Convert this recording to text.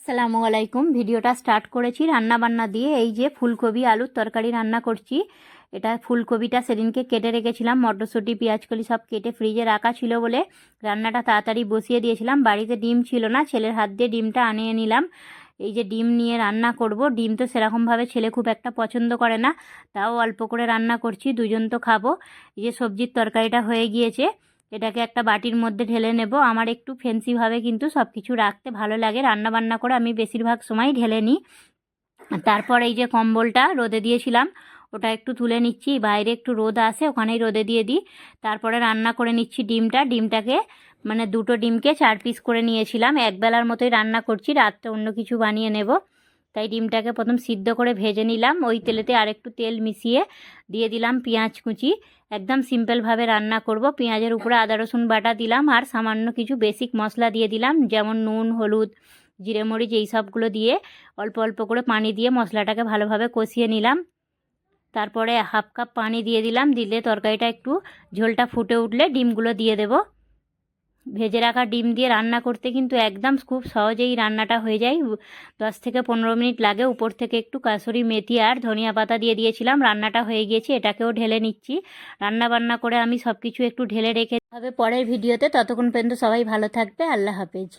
আসসালামু আলাইকুম। ভিডিওটা স্টার্ট করেছি রান্না বান্না দিয়ে। এই যে ফুলকপি আলুর তরকারি রান্না করছি। এটা ফুলকপিটা সেদিনকে কেটে রেখেছিলাম, মটরশুঁটি পেঁয়াজকলি সব কেটে ফ্রিজে রাখা ছিল বলে রান্নাটা তাড়াতাড়ি বসিয়ে দিয়েছিলাম। বাড়িতে ডিম ছিল না, ছেলের হাত দিয়ে ডিমটা আনিয়ে নিলাম। এই যে ডিম নিয়ে রান্না করব। ডিম তো সেরকমভাবে ছেলে খুব একটা পছন্দ করে না, তাও অল্প করে রান্না করছি, দুজন তো খাবো। এই যে সবজির তরকারিটা হয়ে গিয়েছে, এটাকে একটা বাটির মধ্যে ঢেলে নেব। আমার একটু ফ্যান্সিভাবে কিন্তু সব কিছু রাখতে ভালো লাগে, রান্না বান্না করে আমি বেশিরভাগ সময় ঢেলে নিই। তারপর এই যে কম্বলটা রোদে দিয়েছিলাম, ওটা একটু তুলে নিচ্ছি, বাইরে একটু রোদ আসে ওখানেই রোদে দিয়ে দিই। তারপরে রান্না করে নিচ্ছি ডিমটাকে মানে দুটো ডিমকে 4 পিস করে নিয়েছিলাম। একবেলার মতোই রান্না করছি, রাত্রে অন্য কিছু বানিয়ে নেব। তাই ডিমটাকে প্রথম সিদ্ধ করে ভেজে নিলাম। ওই তেলেতে আরেকটু তেল মিশিয়ে দিয়ে দিলাম পেঁয়াজ কুচি। একদম সিম্পলভাবে রান্না করব। পেঁয়াজের উপরে আদা রসুন বাটা দিলাম আর সামান্য কিছু বেসিক মশলা দিয়ে দিলাম, যেমন নুন, হলুদ, জিরে মরিচ, এই সবগুলো দিয়ে অল্প অল্প করে পানি দিয়ে মশলাটাকে ভালোভাবে কষিয়ে নিলাম। তারপরে 1/2 কাপ পানি দিয়ে দিলাম। দিলে তরকারিটা একটু ঝোলটা ফুটে উঠলে ডিমগুলো দিয়ে দেব। ভেজে রাখা ডিম দিয়ে রান্না করতে কিন্তু একদম খুব সহজেই রান্নাটা হয়ে যায়, 10 থেকে 15 মিনিট লাগে। উপর থেকে একটু কাসুরি মেথি আর ধনিয়া পাতা দিয়ে দিয়েছিলাম। রান্নাটা হয়ে গিয়েছে, এটাকেও ঢেলে নিচ্ছি। রান্না বান্না করে আমি সব কিছু একটু ঢেলে রেখে হবে পরের ভিডিওতে। ততক্ষণ পর্যন্ত সবাই ভালো থাকবে। আল্লাহ হাফেজ।